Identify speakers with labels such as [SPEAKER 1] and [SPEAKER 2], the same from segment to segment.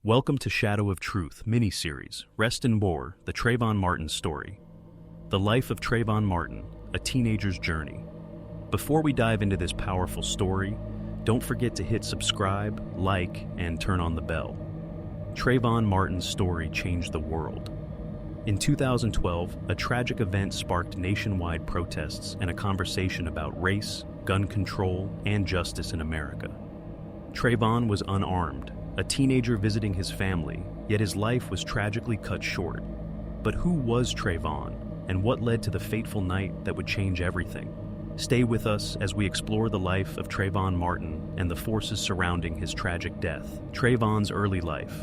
[SPEAKER 1] Welcome to Shadow of Truth mini-series, Rest in War, the Trayvon Martin Story. The life of Trayvon Martin, a teenager's journey. Before we dive into this powerful story, don't forget to hit subscribe, like, and turn on the bell. Trayvon Martin's story changed the world. In 2012, a tragic event sparked nationwide protests and a conversation about race, gun control, and justice in America. Trayvon was unarmed, a teenager visiting his family, yet his life was tragically cut short. But who was Trayvon, and what led to the fateful night that would change everything? Stay with us as we explore the life of Trayvon Martin and the forces surrounding his tragic death. Trayvon's early life.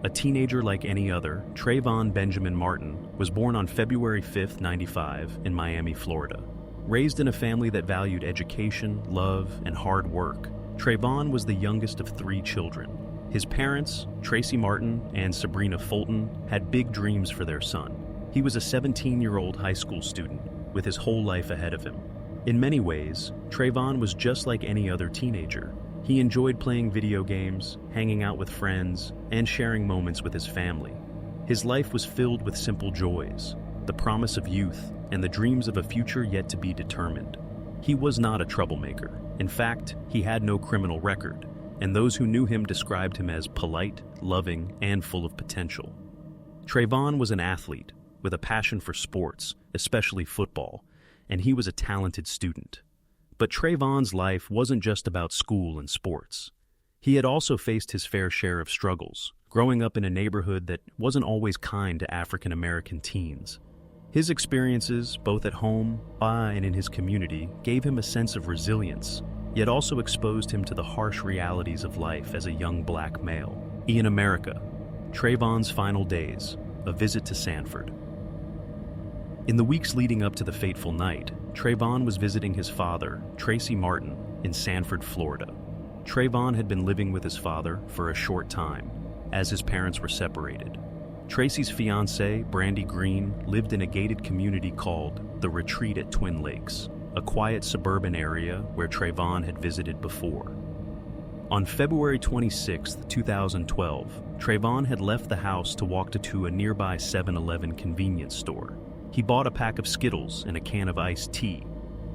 [SPEAKER 1] A teenager like any other, Trayvon Benjamin Martin was born on February 5, 1995, in Miami, Florida. Raised in a family that valued education, love, and hard work, Trayvon was the youngest of 3 children. His parents, Tracy Martin and Sabrina Fulton, had big dreams for their son. He was a 17-year-old high school student with his whole life ahead of him. In many ways, Trayvon was just like any other teenager. He enjoyed playing video games, hanging out with friends, and sharing moments with his family. His life was filled with simple joys, the promise of youth, and the dreams of a future yet to be determined. He was not a troublemaker. In fact, he had no criminal record, and those who knew him described him as polite, loving, and full of potential. Trayvon was an athlete with a passion for sports, especially football, and he was a talented student. But Trayvon's life wasn't just about school and sports. He had also faced his fair share of struggles, growing up in a neighborhood that wasn't always kind to African American teens. His experiences, both at home and in his community, gave him a sense of resilience, yet also exposed him to the harsh realities of life as a young black male. In America, Trayvon's final days, a visit to Sanford. In the weeks leading up to the fateful night, Trayvon was visiting his father, Tracy Martin, in Sanford, Florida. Trayvon had been living with his father for a short time, as his parents were separated. Tracy's fiancée, Brandy Green, lived in a gated community called the Retreat at Twin Lakes, a quiet suburban area where Trayvon had visited before. On February 26, 2012, Trayvon had left the house to walk to a nearby 7-Eleven convenience store. He bought a pack of Skittles and a can of iced tea,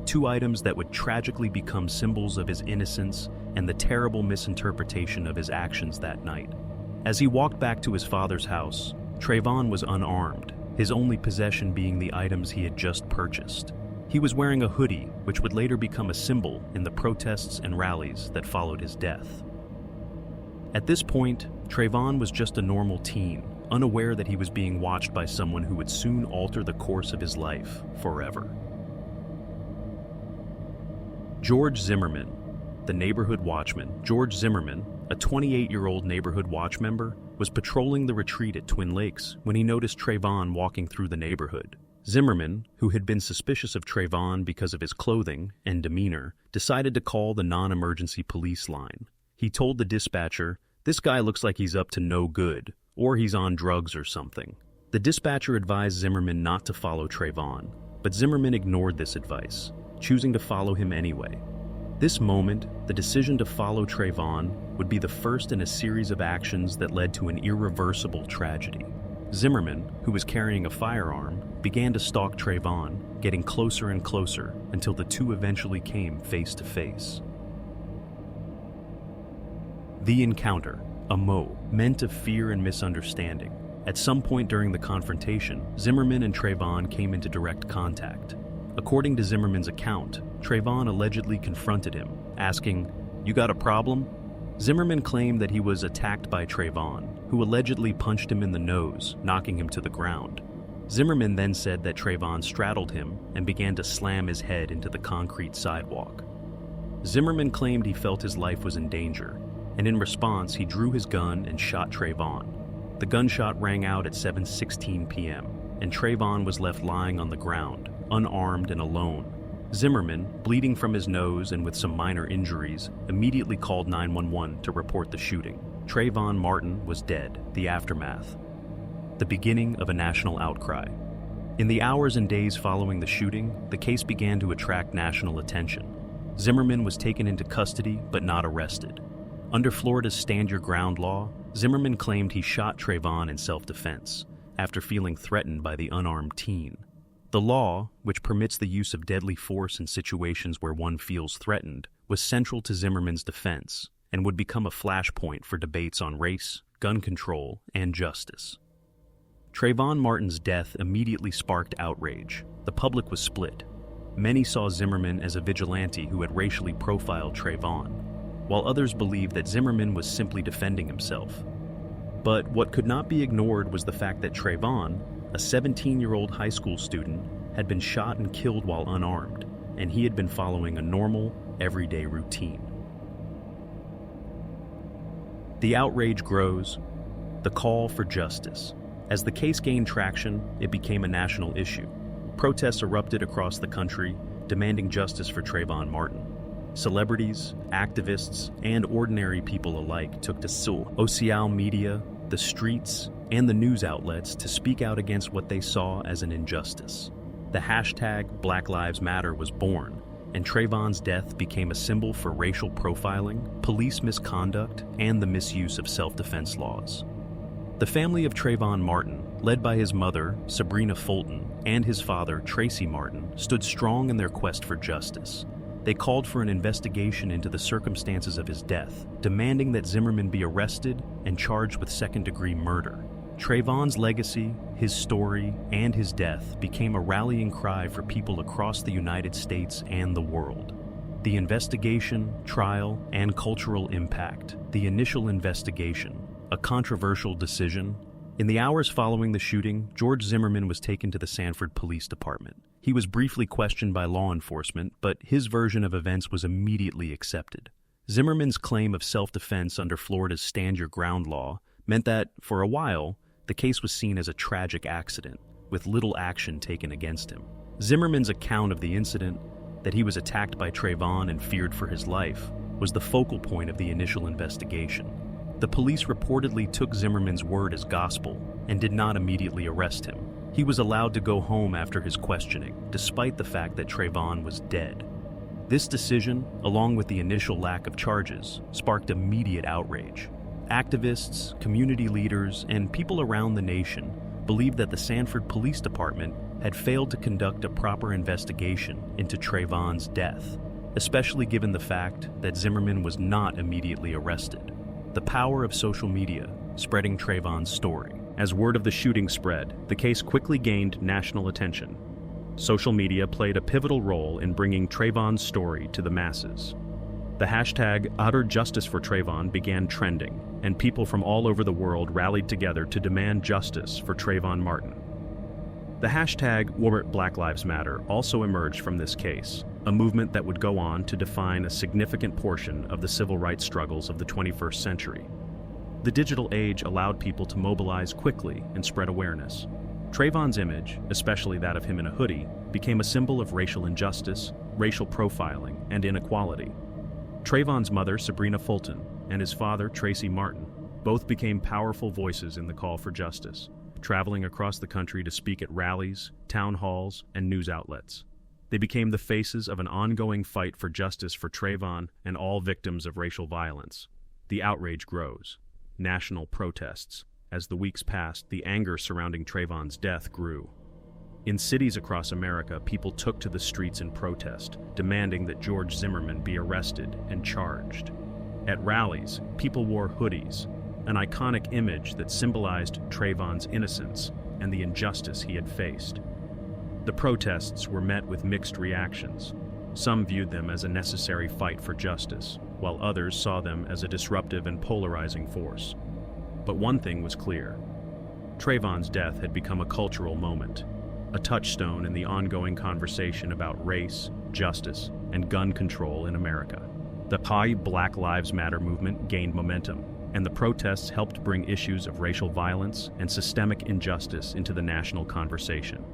[SPEAKER 1] 2 items that would tragically become symbols of his innocence and the terrible misinterpretation of his actions that night. As he walked back to his father's house, Trayvon was unarmed, his only possession being the items he had just purchased. He was wearing a hoodie, which would later become a symbol in the protests and rallies that followed his death. At this point, Trayvon was just a normal teen, unaware that he was being watched by someone who would soon alter the course of his life forever. George Zimmerman, the neighborhood watchman. George Zimmerman, a 28-year-old neighborhood watch member, was patrolling the Retreat at Twin Lakes when he noticed Trayvon walking through the neighborhood. Zimmerman, who had been suspicious of Trayvon because of his clothing and demeanor, decided to call the non-emergency police line. He told the dispatcher, "This guy looks like he's up to no good, or he's on drugs or something." The dispatcher advised Zimmerman not to follow Trayvon, but Zimmerman ignored this advice, choosing to follow him anyway. This moment, the decision to follow Trayvon, would be the first in a series of actions that led to an irreversible tragedy. Zimmerman, who was carrying a firearm, began to stalk Trayvon, getting closer and closer until the two eventually came face to face. The encounter, a moment of fear and misunderstanding. At some point during the confrontation, Zimmerman and Trayvon came into direct contact. According to Zimmerman's account, Trayvon allegedly confronted him, asking, "You got a problem?" Zimmerman claimed that he was attacked by Trayvon, who allegedly punched him in the nose, knocking him to the ground. Zimmerman then said that Trayvon straddled him and began to slam his head into the concrete sidewalk. Zimmerman claimed he felt his life was in danger, and in response he drew his gun and shot Trayvon. The gunshot rang out at 7:16 p.m., and Trayvon was left lying on the ground, unarmed and alone. Zimmerman, bleeding from his nose and with some minor injuries, immediately called 911 to report the shooting. Trayvon Martin was dead. The aftermath. The beginning of a national outcry. In the hours and days following the shooting, the case began to attract national attention. Zimmerman was taken into custody but not arrested. Under Florida's Stand Your Ground law, Zimmerman claimed he shot Trayvon in self-defense after feeling threatened by the unarmed teen. The law, which permits the use of deadly force in situations where one feels threatened, was central to Zimmerman's defense and would become a flashpoint for debates on race, gun control, and justice. Trayvon Martin's death immediately sparked outrage. The public was split. Many saw Zimmerman as a vigilante who had racially profiled Trayvon, while others believed that Zimmerman was simply defending himself. But what could not be ignored was the fact that Trayvon, a 17-year-old high school student, had been shot and killed while unarmed, and he had been following a normal, everyday routine. The outrage grows, the call for justice. As the case gained traction, it became a national issue. Protests erupted across the country, demanding justice for Trayvon Martin. Celebrities, activists, and ordinary people alike took to social media, the streets, and the news outlets to speak out against what they saw as an injustice. The hashtag Black Lives Matter was born, and Trayvon's death became a symbol for racial profiling, police misconduct, and the misuse of self-defense laws. The family of Trayvon Martin, led by his mother, Sabrina Fulton, and his father, Tracy Martin, stood strong in their quest for justice. They called for an investigation into the circumstances of his death, demanding that Zimmerman be arrested and charged with second-degree murder. Trayvon's legacy, his story, and his death became a rallying cry for people across the United States and the world. The investigation, trial, and cultural impact. The initial investigation, a controversial decision. In the hours following the shooting, George Zimmerman was taken to the Sanford Police Department. He was briefly questioned by law enforcement, but his version of events was immediately accepted. Zimmerman's claim of self-defense under Florida's Stand Your Ground law meant that, for a while, the case was seen as a tragic accident, with little action taken against him. Zimmerman's account of the incident, that he was attacked by Trayvon and feared for his life, was the focal point of the initial investigation. The police reportedly took Zimmerman's word as gospel and did not immediately arrest him. He was allowed to go home after his questioning, despite the fact that Trayvon was dead. This decision, along with the initial lack of charges, sparked immediate outrage. Activists, community leaders, and people around the nation believed that the Sanford Police Department had failed to conduct a proper investigation into Trayvon's death, especially given the fact that Zimmerman was not immediately arrested. The power of social media, spreading Trayvon's story. As word of the shooting spread, the case quickly gained national attention. Social media played a pivotal role in bringing Trayvon's story to the masses. The hashtag #UtterJusticeForTrayvon began trending, and people from all over the world rallied together to demand justice for Trayvon Martin. The hashtag #BlackLivesMatter also emerged from this case, a movement that would go on to define a significant portion of the civil rights struggles of the 21st century. The digital age allowed people to mobilize quickly and spread awareness. Trayvon's image, especially that of him in a hoodie, became a symbol of racial injustice, racial profiling, and inequality. Trayvon's mother, Sabrina Fulton, and his father, Tracy Martin, both became powerful voices in the call for justice, traveling across the country to speak at rallies, town halls, and news outlets. They became the faces of an ongoing fight for justice for Trayvon and all victims of racial violence. The outrage grows. National protests. As the weeks passed, the anger surrounding Trayvon's death grew. In cities across America, people took to the streets in protest, demanding that George Zimmerman be arrested and charged. At rallies, people wore hoodies, an iconic image that symbolized Trayvon's innocence and the injustice he had faced. The protests were met with mixed reactions. Some viewed them as a necessary fight for justice, while others saw them as a disruptive and polarizing force. But one thing was clear. Trayvon's death had become a cultural moment, a touchstone in the ongoing conversation about race, justice, and gun control in America. The Black Lives Matter movement gained momentum, and the protests helped bring issues of racial violence and systemic injustice into the national conversation.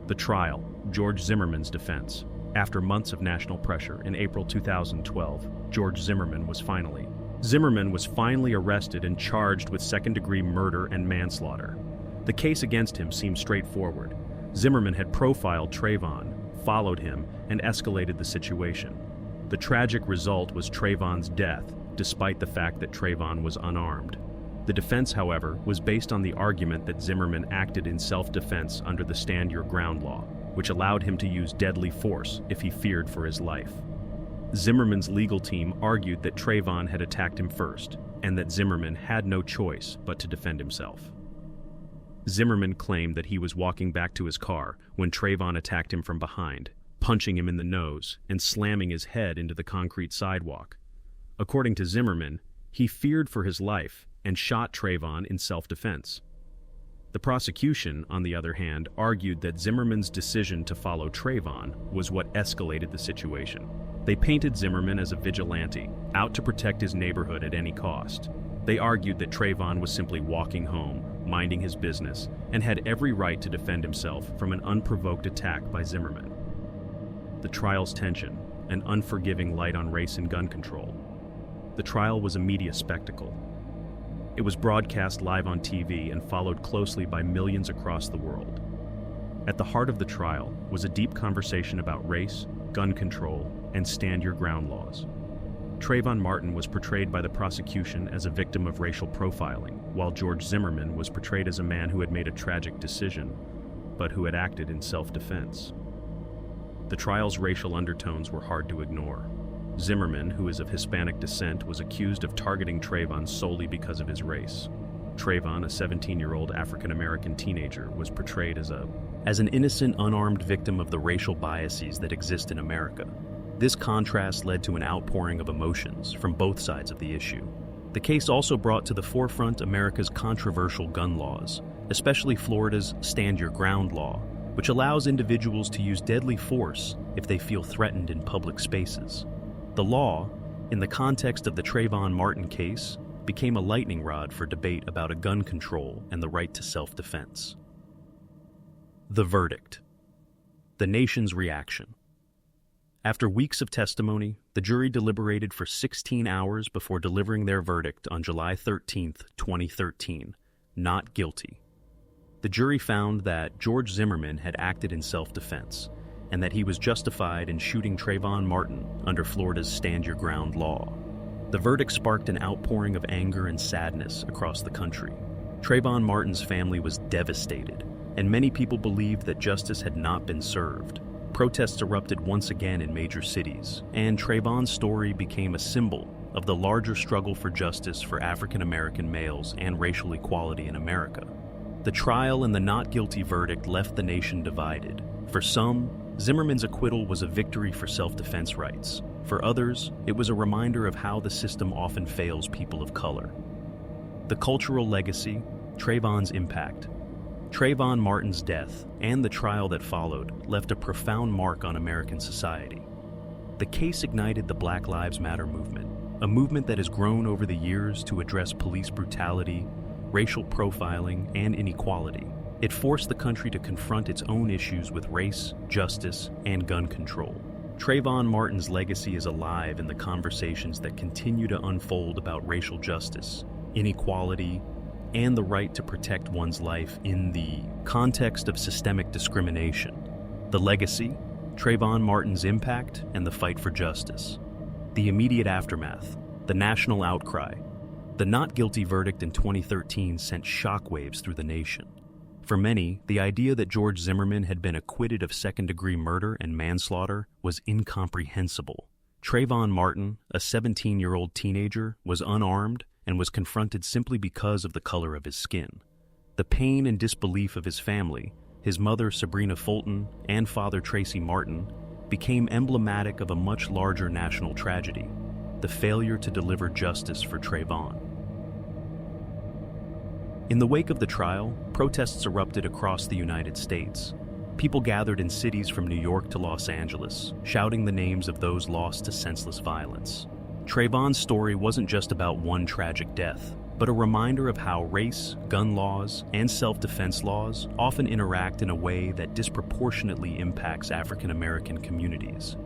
[SPEAKER 1] The trial, George Zimmerman's defense. After months of national pressure, in April 2012, George Zimmerman was finally arrested and charged with second-degree murder and manslaughter. The case against him seemed straightforward. Zimmerman had profiled Trayvon, followed him, and escalated the situation. The tragic result was Trayvon's death, despite the fact that Trayvon was unarmed. The defense, however, was based on the argument that Zimmerman acted in self-defense under the Stand Your Ground law, which allowed him to use deadly force if he feared for his life. Zimmerman's legal team argued that Trayvon had attacked him first, and that Zimmerman had no choice but to defend himself. Zimmerman claimed that he was walking back to his car when Trayvon attacked him from behind, punching him in the nose and slamming his head into the concrete sidewalk. According to Zimmerman, he feared for his life and shot Trayvon in self-defense. The prosecution, on the other hand, argued that Zimmerman's decision to follow Trayvon was what escalated the situation. They painted Zimmerman as a vigilante, out to protect his neighborhood at any cost. They argued that Trayvon was simply walking home, minding his business, and had every right to defend himself from an unprovoked attack by Zimmerman. The trial's tension, an unforgiving light on race and gun control. The trial was a media spectacle. It was broadcast live on TV and followed closely by millions across the world. At the heart of the trial was a deep conversation about race, gun control, and stand your ground laws. Trayvon Martin was portrayed by the prosecution as a victim of racial profiling, while George Zimmerman was portrayed as a man who had made a tragic decision, but who had acted in self-defense. The trial's racial undertones were hard to ignore. Zimmerman, who is of Hispanic descent, was accused of targeting Trayvon solely because of his race. Trayvon, a 17-year-old African-American teenager, was portrayed as an innocent, unarmed victim of the racial biases that exist in America. This contrast led to an outpouring of emotions from both sides of the issue. The case also brought to the forefront America's controversial gun laws, especially Florida's Stand Your Ground law, which allows individuals to use deadly force if they feel threatened in public spaces. The law, in the context of the Trayvon Martin case, became a lightning rod for debate about a gun control and the right to self-defense. The verdict. The nation's reaction. After weeks of testimony, the jury deliberated for 16 hours before delivering their verdict on July 13, 2013, not guilty. The jury found that George Zimmerman had acted in self-defense and that he was justified in shooting Trayvon Martin under Florida's Stand Your Ground law. The verdict sparked an outpouring of anger and sadness across the country. Trayvon Martin's family was devastated, and many people believed that justice had not been served. Protests erupted once again in major cities, and Trayvon's story became a symbol of the larger struggle for justice for African American males and racial equality in America. The trial and the not guilty verdict left the nation divided. For some, Zimmerman's acquittal was a victory for self-defense rights. For others, it was a reminder of how the system often fails people of color. The cultural legacy, Trayvon's impact. Trayvon Martin's death and the trial that followed left a profound mark on American society. The case ignited the Black Lives Matter movement, a movement that has grown over the years to address police brutality, racial profiling, and inequality. It forced the country to confront its own issues with race, justice, and gun control. Trayvon Martin's legacy is alive in the conversations that continue to unfold about racial justice, inequality, and the right to protect one's life in the context of systemic discrimination. The legacy, Trayvon Martin's impact, and the fight for justice. The immediate aftermath, the national outcry. The not guilty verdict in 2013 sent shockwaves through the nation. For many, the idea that George Zimmerman had been acquitted of second-degree murder and manslaughter was incomprehensible. Trayvon Martin, a 17-year-old teenager, was unarmed and was confronted simply because of the color of his skin. The pain and disbelief of his family, his mother Sabrina Fulton and father Tracy Martin, became emblematic of a much larger national tragedy, the failure to deliver justice for Trayvon. In the wake of the trial, protests erupted across the United States. People gathered in cities from New York to Los Angeles, shouting the names of those lost to senseless violence. Trayvon's story wasn't just about one tragic death, but a reminder of how race, gun laws, and self-defense laws often interact in a way that disproportionately impacts African American communities.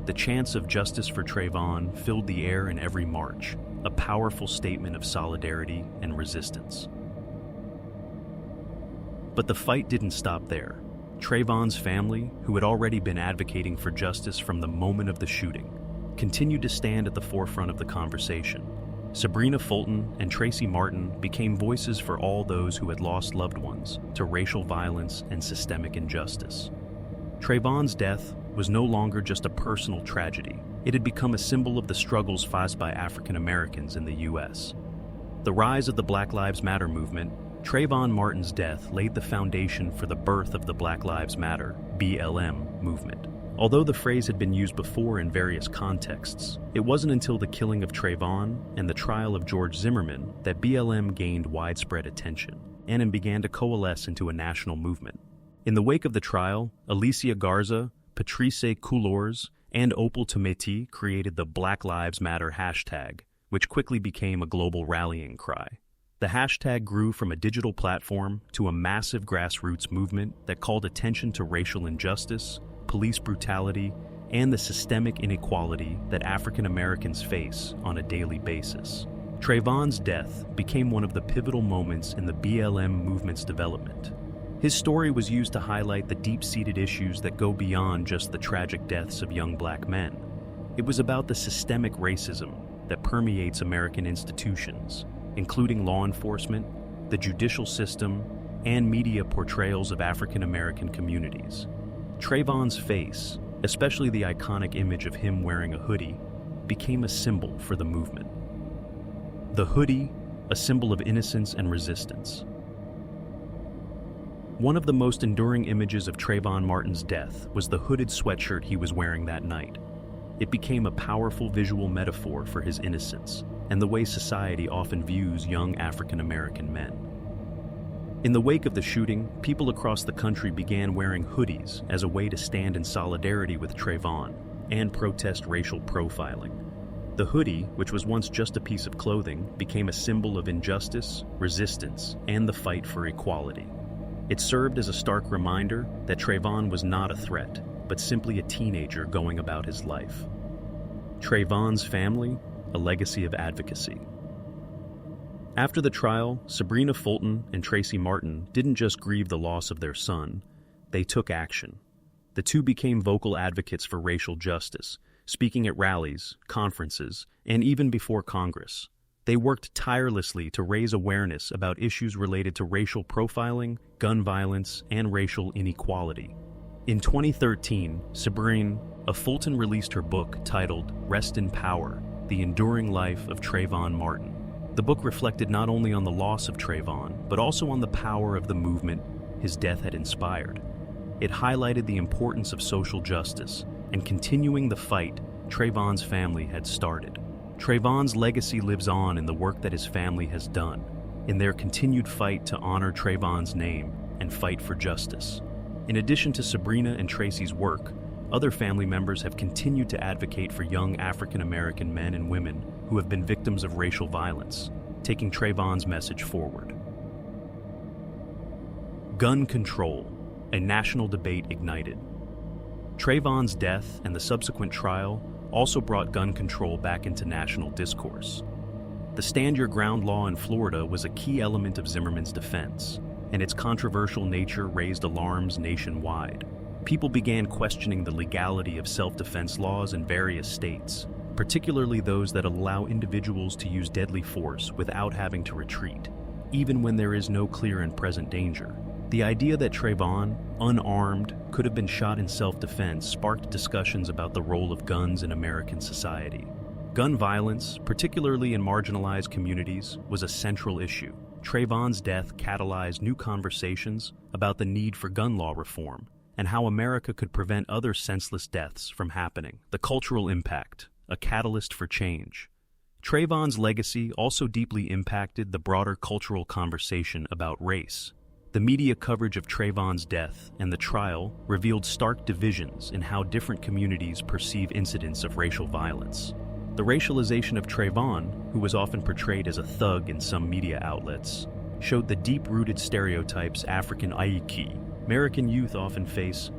[SPEAKER 1] The chants of justice for Trayvon filled the air in every march, a powerful statement of solidarity and resistance. But the fight didn't stop there. Trayvon's family, who had already been advocating for justice from the moment of the shooting, continued to stand at the forefront of the conversation. Sabrina Fulton and Tracy Martin became voices for all those who had lost loved ones to racial violence and systemic injustice. Trayvon's death was no longer just a personal tragedy. It had become a symbol of the struggles faced by African Americans in the U.S. The rise of the Black Lives Matter movement, Trayvon Martin's death laid the foundation for the birth of the Black Lives Matter (BLM) movement. Although the phrase had been used before in various contexts, it wasn't until the killing of Trayvon and the trial of George Zimmerman that BLM gained widespread attention and began to coalesce into a national movement. In the wake of the trial, Alicia Garza, Patrice Coulors, and Opal Tometi created the Black Lives Matter hashtag, which quickly became a global rallying cry. The hashtag grew from a digital platform to a massive grassroots movement that called attention to racial injustice, police brutality, and the systemic inequality that African Americans face on a daily basis. Trayvon's death became one of the pivotal moments in the BLM movement's development. His story was used to highlight the deep-seated issues that go beyond just the tragic deaths of young black men. It was about the systemic racism that permeates American institutions, including law enforcement, the judicial system, and media portrayals of African American communities. Trayvon's face, especially the iconic image of him wearing a hoodie, became a symbol for the movement. The hoodie, a symbol of innocence and resistance. One of the most enduring images of Trayvon Martin's death was the hooded sweatshirt he was wearing that night. It became a powerful visual metaphor for his innocence and the way society often views young African American men. In the wake of the shooting, people across the country began wearing hoodies as a way to stand in solidarity with Trayvon and protest racial profiling. The hoodie, which was once just a piece of clothing, became a symbol of injustice, resistance, and the fight for equality. It served as a stark reminder that Trayvon was not a threat, but simply a teenager going about his life. Trayvon's family, a legacy of advocacy. After the trial, Sabrina Fulton and Tracy Martin didn't just grieve the loss of their son, they took action. The two became vocal advocates for racial justice, speaking at rallies, conferences, and even before Congress. They worked tirelessly to raise awareness about issues related to racial profiling, gun violence, and racial inequality. In 2013, Sabrina Fulton released her book titled Rest in Power: The Enduring Life of Trayvon Martin. The book reflected not only on the loss of Trayvon, but also on the power of the movement his death had inspired. It highlighted the importance of social justice and continuing the fight Trayvon's family had started. Trayvon's legacy lives on in the work that his family has done, in their continued fight to honor Trayvon's name and fight for justice. In addition to Sabrina and Tracy's work, other family members have continued to advocate for young African American men and women who have been victims of racial violence, taking Trayvon's message forward. Gun control, a national debate ignited. Trayvon's death and the subsequent trial also brought gun control back into national discourse. The Stand Your Ground law in Florida was a key element of Zimmerman's defense, and its controversial nature raised alarms nationwide. People began questioning the legality of self-defense laws in various states, particularly those that allow individuals to use deadly force without having to retreat, even when there is no clear and present danger. The idea that Trayvon, unarmed, could have been shot in self-defense sparked discussions about the role of guns in American society. Gun violence, particularly in marginalized communities, was a central issue. Trayvon's death catalyzed new conversations about the need for gun law reform and how America could prevent other senseless deaths from happening. The cultural impact, a catalyst for change. Trayvon's legacy also deeply impacted the broader cultural conversation about race. The media coverage of Trayvon's death and the trial revealed stark divisions in how different communities perceive incidents of racial violence. The racialization of Trayvon, who was often portrayed as a thug in some media outlets, showed the deep-rooted stereotypes American youth often face